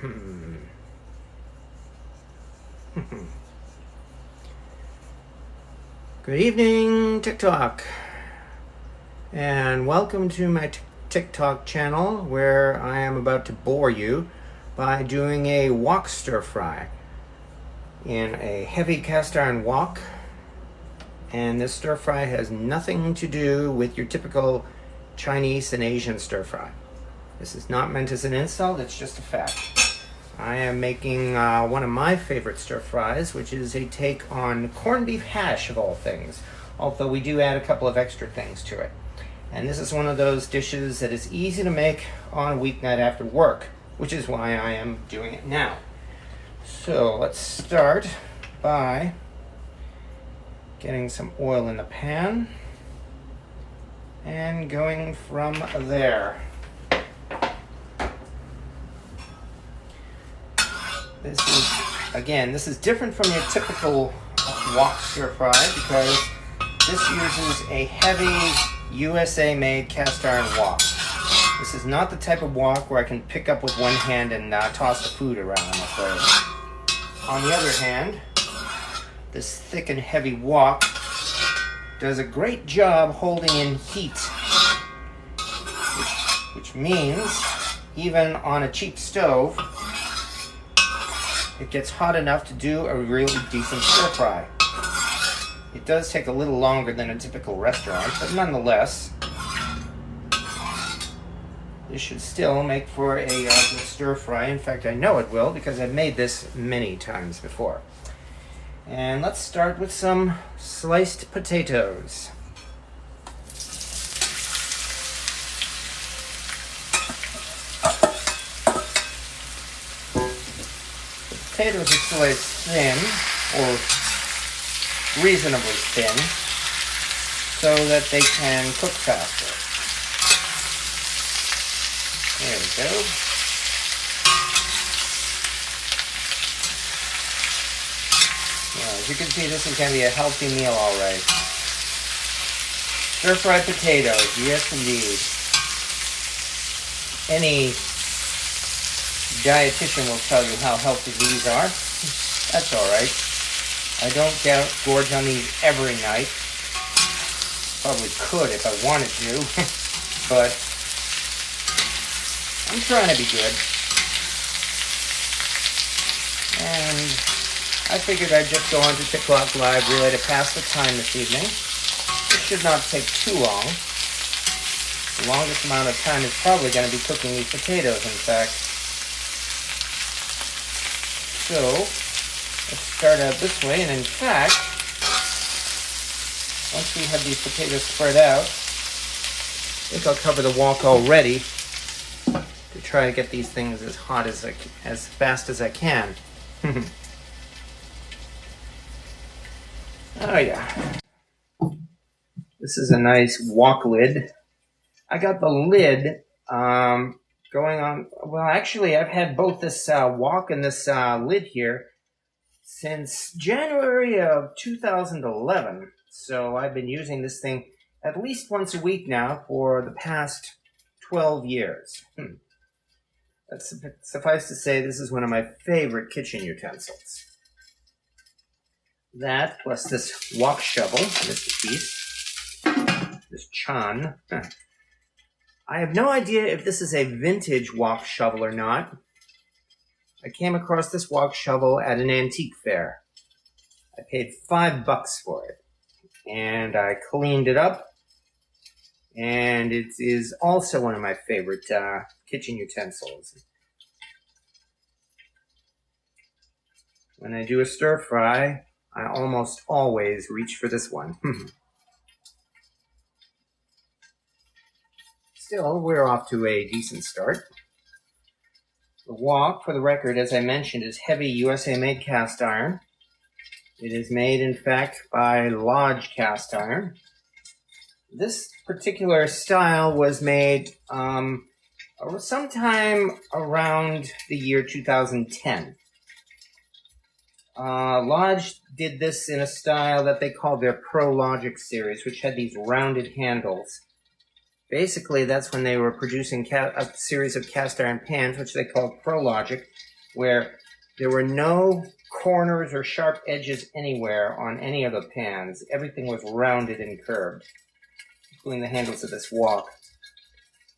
Good evening, TikTok, and welcome to my TikTok channel where I am about to bore you by doing a wok stir fry in a heavy cast iron wok. And this stir fry has nothing to do with your typical Chinese and Asian stir fry. This is not meant as an insult, it's just a fact. I am making one of my favorite stir fries, which is a take on corned beef hash of all things, although we do add a couple of extra things to it. And this is one of those dishes that is easy to make on a weeknight after work, which is why I am doing it now. So let's start by getting some oil in the pan and going from there. This is different from your typical wok stir fry because this uses a heavy USA-made cast iron wok. This is not the type of wok where I can pick up with one hand and toss the food around, I'm afraid. On the other hand, this thick and heavy wok does a great job holding in heat, which means even on a cheap stove, it gets hot enough to do a really decent stir fry. It does take a little longer than a typical restaurant, but nonetheless, this should still make for a good stir fry. In fact, I know it will because I've made this many times before. And let's start with some sliced potatoes. Potatoes are sliced thin, or reasonably thin, so that they can cook faster. There we go. Now, as you can see, this is going to be a healthy meal, all right. Stir-fried potatoes, yes indeed. Any dietitian will tell you how healthy these are. That's all right. I don't gorge on these every night. Probably could if I wanted to, but I'm trying to be good. And I figured I'd just go onto TikTok Live really to pass the time this evening. This should not take too long. The longest amount of time is probably going to be cooking these potatoes, in fact. So, let's start out this way, and in fact, once we have these potatoes spread out, I think I'll cover the wok already to try to get these things as hot as fast as I can. Oh yeah. This is a nice wok lid. I got the lid going on. Well, actually, I've had both this wok and this lid here since January of 2011. So I've been using this thing at least once a week now for the past 12 years. Suffice to say, this is one of my favorite kitchen utensils. That, plus this wok shovel, this piece, this chan. I have no idea if this is a vintage wok shovel or not. I came across this wok shovel at an antique fair. I paid $5 for it, and I cleaned it up, and it is also one of my favorite kitchen utensils. When I do a stir fry, I almost always reach for this one. Still, we're off to a decent start. The wok, for the record, as I mentioned, is heavy USA-made cast iron. It is made, in fact, by Lodge Cast Iron. This particular style was made sometime around the year 2010. Lodge did this in a style that they called their Pro Logic series, which had these rounded handles. Basically, that's when they were producing a series of cast iron pans, which they called ProLogic, where there were no corners or sharp edges anywhere on any of the pans. Everything was rounded and curved, including the handles of this wok.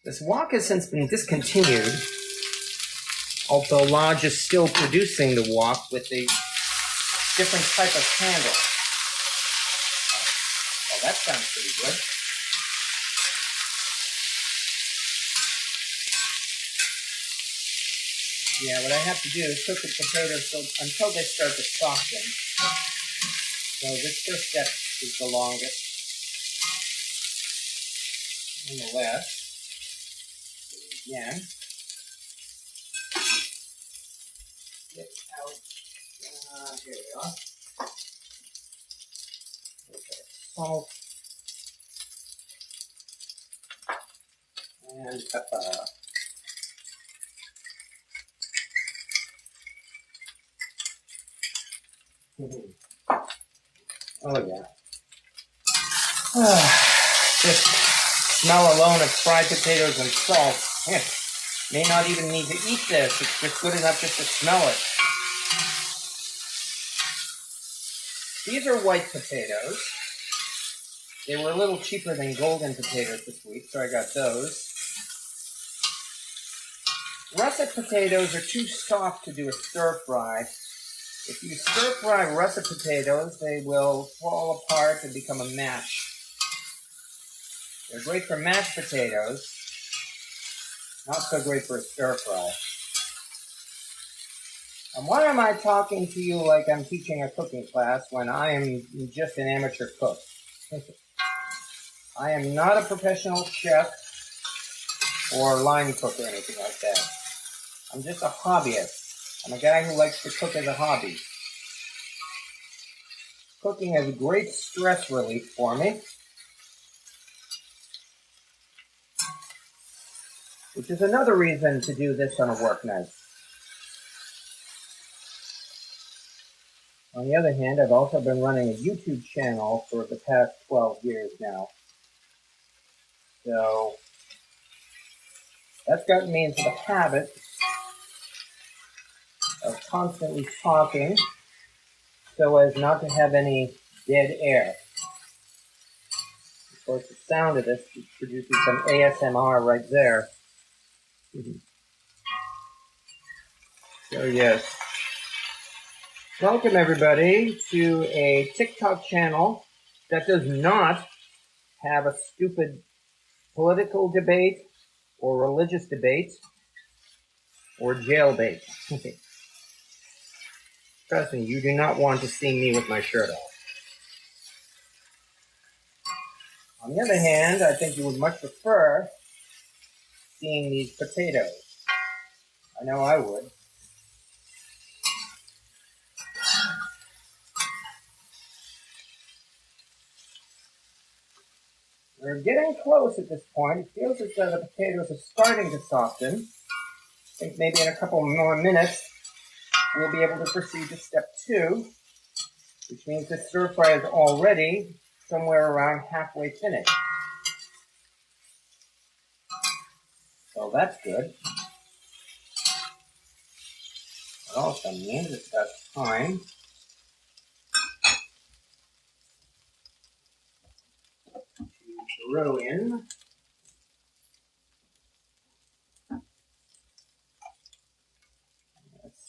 This wok has since been discontinued, although Lodge is still producing the wok with the different type of handle. Oh, that sounds pretty good. Yeah, what I have to do is cook the potatoes until they start to soften. So this first step is the longest. Nonetheless, again, get out. Here we are. Salt and pepper. Oh yeah. Just smell alone of fried potatoes and salt. May not even need to eat this. It's just good enough just to smell it. These are white potatoes. They were a little cheaper than golden potatoes this week, so I got those. Russet potatoes are too soft to do a stir fry. If you stir fry russet potatoes, they will fall apart and become a mash. They're great for mashed potatoes, not so great for a stir fry. And why am I talking to you like I'm teaching a cooking class when I am just an amateur cook? I am not a professional chef or line cook or anything like that. I'm just a hobbyist. I'm a guy who likes to cook as a hobby. Cooking is a great stress relief for me, which is another reason to do this on a work night. On the other hand, I've also been running a YouTube channel for the past 12 years now. So that's gotten me into the habit of constantly talking so as not to have any dead air. Of course, the sound of this produces some ASMR right there. So yes. Welcome everybody to a TikTok channel that does not have a stupid political debate or religious debate or jailbait. Trust me, you do not want to see me with my shirt off. On the other hand, I think you would much prefer seeing these potatoes. I know I would. We're getting close at this point. It feels as though the potatoes are starting to soften. I think maybe in a couple more minutes, we'll be able to proceed to step 2, which means the stir fry is already somewhere around halfway finished. So that's good. It also means it's got time to throw in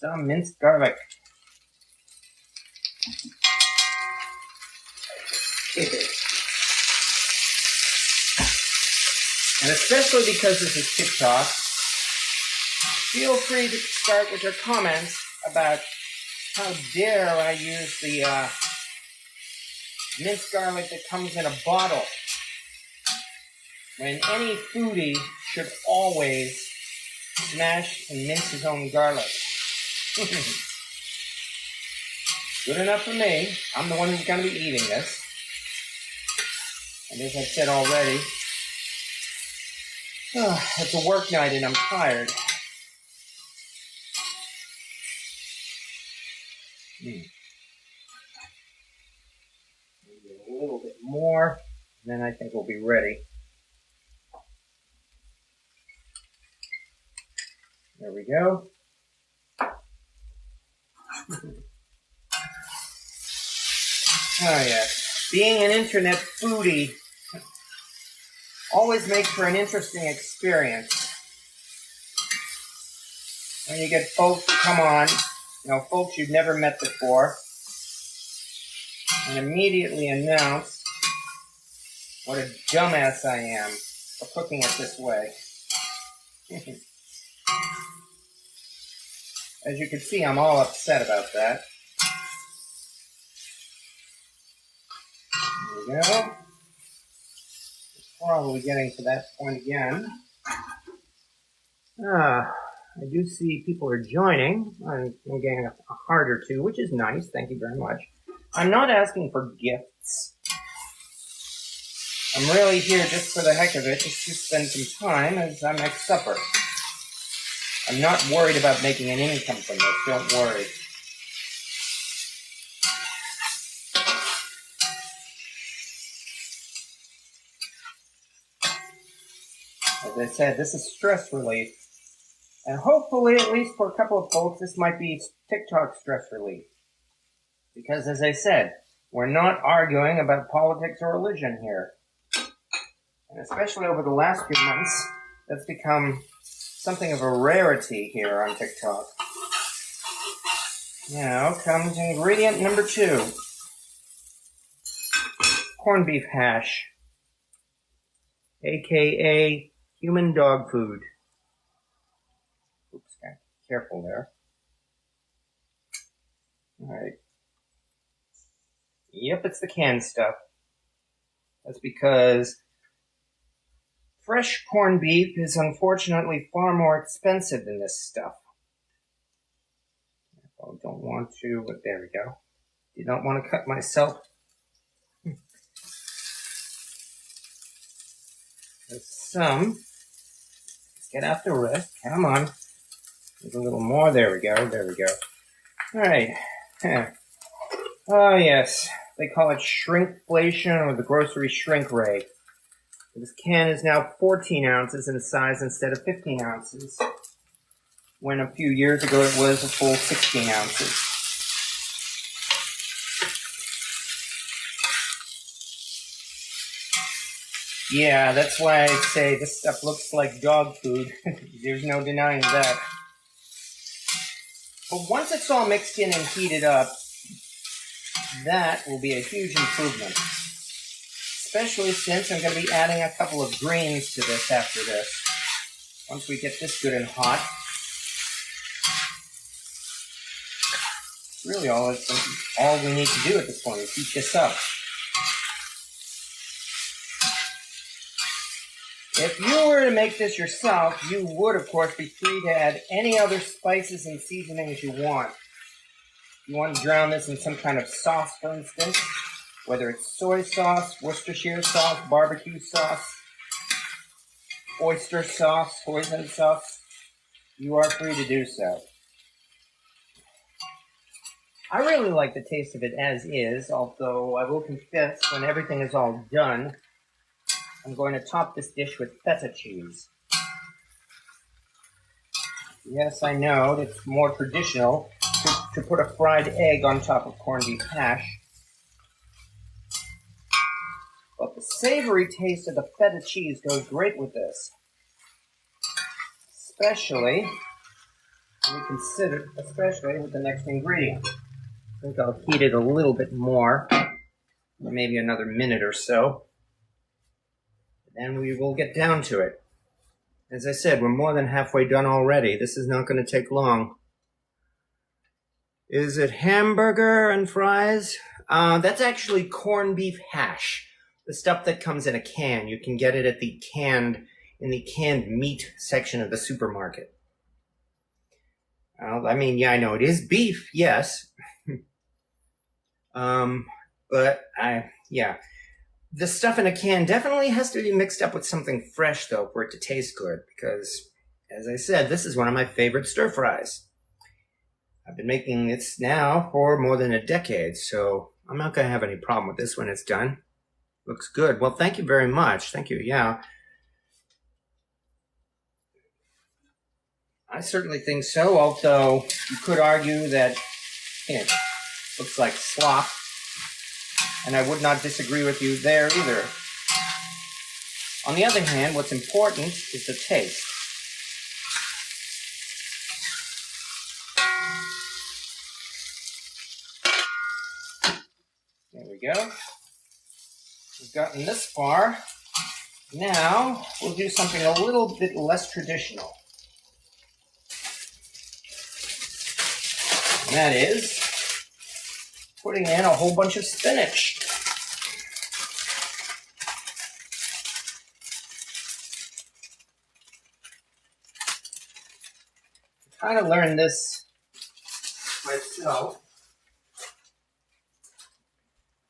some minced garlic. And especially because this is TikTok, feel free to start with your comments about how dare I use the minced garlic that comes in a bottle, when any foodie should always smash and mince his own garlic. Good enough for me. I'm the one who's going to be eating this. And as I've said already, it's a work night and I'm tired. Maybe a little bit more, and then I think we'll be ready. we go. Oh yes, being an internet foodie always makes for an interesting experience. When you get folks who come on, folks you've never met before, and immediately announce what a dumbass I am for cooking it this way. As you can see, I'm all upset about that. There we go. Probably getting to that point again. I do see people are joining. I'm getting a heart or two, which is nice. Thank you very much. I'm not asking for gifts. I'm really here just for the heck of it, just to spend some time as I make supper. I'm not worried about making an income from this. Don't worry. As I said, this is stress relief. And hopefully, at least for a couple of folks, this might be TikTok stress relief. Because as I said, we're not arguing about politics or religion here. And especially over the last few months, that's become something of a rarity here on TikTok. Now comes ingredient number 2. Corned beef hash. AKA human dog food. Oops, careful there. Alright. Yep, it's the canned stuff. That's because fresh corned beef is unfortunately far more expensive than this stuff. I don't want to, but there we go. Did not want to cut myself. There's some. Let's get out the wrist. Come on. There's a little more. There we go. There we go. All right. Oh, yes. They call it shrinkflation or the grocery shrink rate. This can is now 14 ounces in size instead of 15 ounces, when a few years ago it was a full 16 ounces. Yeah, that's why I say this stuff looks like dog food. There's no denying that. But once it's all mixed in and heated up, that will be a huge improvement. Especially since I'm going to be adding a couple of greens to this after this. Once we get this good and hot. Really all we need to do at this point is heat this up. If you were to make this yourself, you would, of course, be free to add any other spices and seasonings you want. You want to drown this in some kind of sauce, for instance, whether it's soy sauce, Worcestershire sauce, barbecue sauce, oyster sauce, hoisin sauce, you are free to do so. I really like the taste of it as is, although I will confess, when everything is all done, I'm going to top this dish with feta cheese. Yes, I know, it's more traditional to put a fried egg on top of corned beef hash. But the savory taste of the feta cheese goes great with this. Especially with the next ingredient. I think I'll heat it a little bit more, maybe another minute or so. And we will get down to it. As I said, we're more than halfway done already. This is not going to take long. Is it hamburger and fries? That's actually corned beef hash. The stuff that comes in a can. You can get it at the canned meat section of the supermarket. I mean, yeah, I know it is beef, yes. Yeah. The stuff in a can definitely has to be mixed up with something fresh, though, for it to taste good. Because, as I said, this is one of my favorite stir-fries. I've been making this now for more than a decade, so I'm not going to have any problem with this when it's done. Looks good. Well, thank you very much. Thank you, yeah. I certainly think so, although you could argue that it looks like slop, and I would not disagree with you there either. On the other hand, what's important is the taste. There we go. We've gotten this far. Now, we'll do something a little bit less traditional. And that is putting in a whole bunch of spinach. I kind of learned this myself.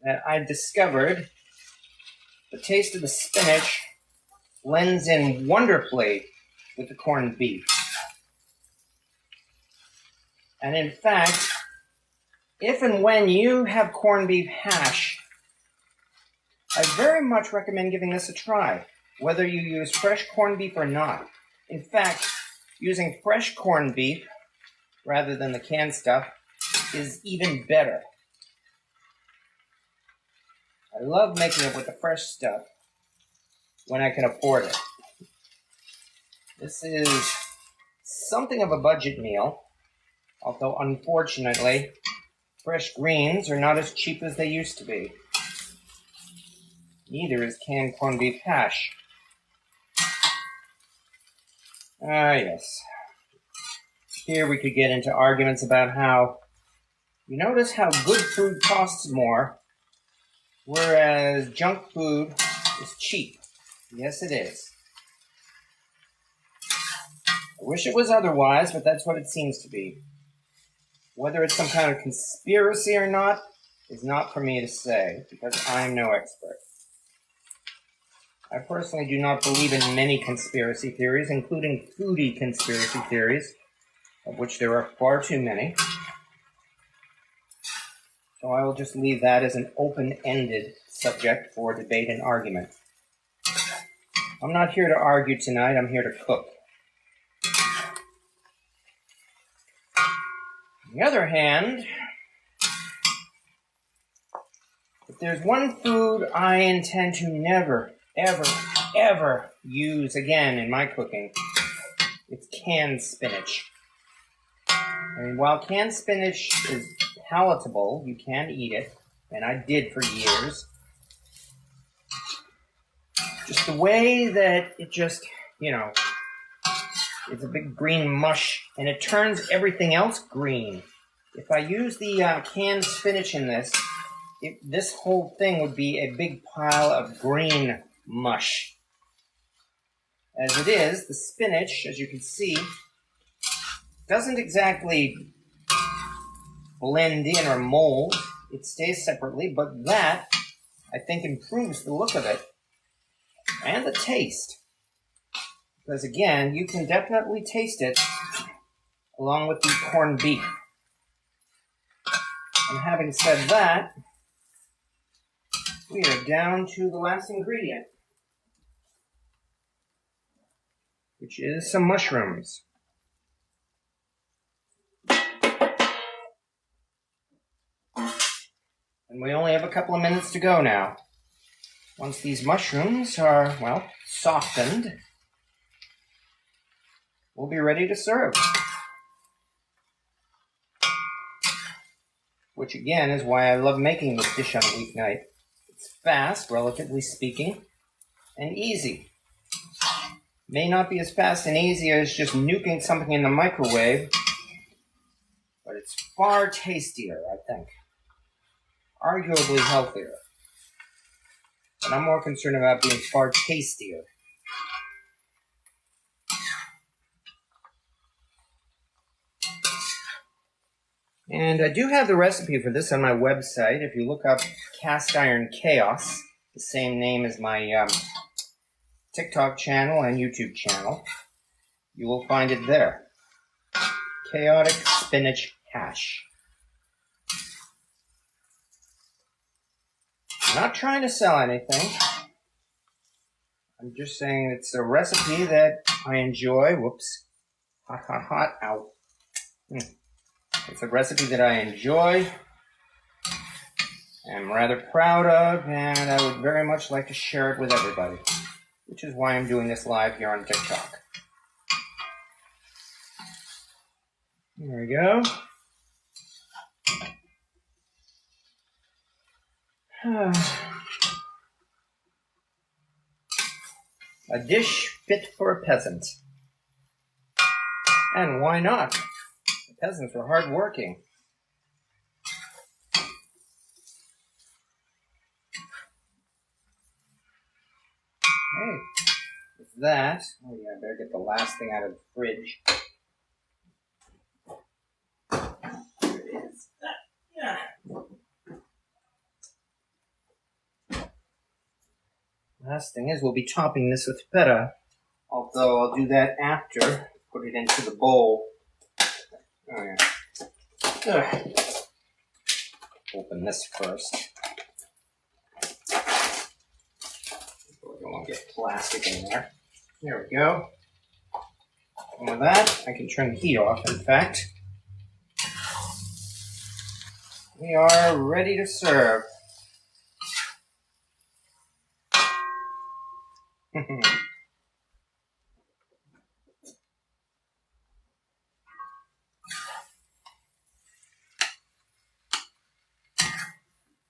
That I discovered the taste of the spinach blends in wonderfully with the corned beef. And in fact, if and when you have corned beef hash, I very much recommend giving this a try, whether you use fresh corned beef or not. In fact, using fresh corned beef rather than the canned stuff is even better. I love making it with the fresh stuff when I can afford it. This is something of a budget meal, although unfortunately, fresh greens are not as cheap as they used to be. Neither is canned corned beef hash. Yes. Here we could get into arguments about how, you notice how good food costs more, whereas junk food is cheap. Yes, it is. I wish it was otherwise, but that's what it seems to be. Whether it's some kind of conspiracy or not is not for me to say, because I'm no expert. I personally do not believe in many conspiracy theories, including foodie conspiracy theories, of which there are far too many. So I will just leave that as an open-ended subject for debate and argument. I'm not here to argue tonight, I'm here to cook. On the other hand, if there's one food I intend to never, ever, ever use again in my cooking, it's canned spinach. I mean, while canned spinach is palatable, you can eat it, and I did for years. Just the way that it just, it's a big green mush, and it turns everything else green. If I use the canned spinach in this, this whole thing would be a big pile of green mush. As it is, the spinach, as you can see, doesn't exactly blend in or mold. It stays separately, but that, I think, improves the look of it and the taste. Because again, you can definitely taste it along with the corned beef. And having said that, we are down to the last ingredient, which is some mushrooms. And we only have a couple of minutes to go now. Once these mushrooms are, softened, we'll be ready to serve. Which again is why I love making this dish on a weeknight. It's fast, relatively speaking, and easy. May not be as fast and easy as just nuking something in the microwave, but it's far tastier, I think. Arguably healthier. But I'm more concerned about being far tastier. And I do have the recipe for this on my website. If you look up Cast Iron Chaos, the same name as my TikTok channel and YouTube channel, you will find it there. Chaotic Spinach Hash. I'm not trying to sell anything. I'm just saying it's a recipe that I enjoy. Whoops. Hot, hot, hot. Ow. It's a recipe that I enjoy, am rather proud of, and I would very much like to share it with everybody, which is why I'm doing this live here on TikTok. There we go. A dish fit for a peasant. And why not? The peasants were hardworking. Hey, with that, oh yeah, I better get the last thing out of the fridge. There it is. Yeah. Last thing is we'll be topping this with feta, although I'll do that after. Put it into the bowl. Oh yeah. Ugh. Open this first. We don't want to get plastic in there. There we go. And with that, I can turn the heat off, in fact. We are ready to serve.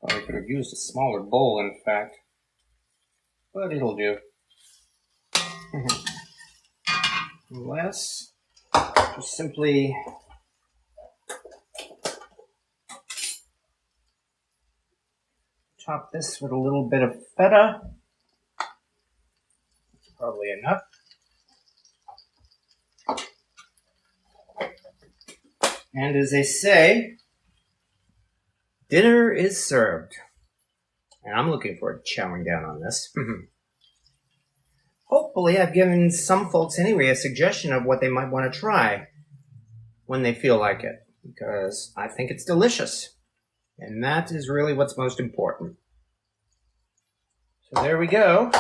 Probably could have used a smaller bowl, in fact. But it'll do. Unless, just simply top this with a little bit of feta. Probably enough. And as they say, dinner is served. And I'm looking forward to chowing down on this. Hopefully I've given some folks anyway a suggestion of what they might want to try when they feel like it, because I think it's delicious. And that is really what's most important. So there we go.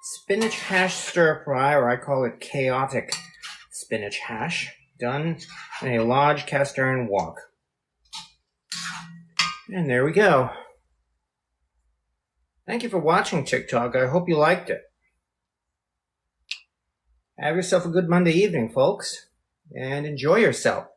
Spinach hash stir fry, or I call it chaotic spinach hash, done in a large cast iron wok. And there we go. Thank you for watching TikTok. I hope you liked it. Have yourself a good Monday evening, folks, and enjoy yourself.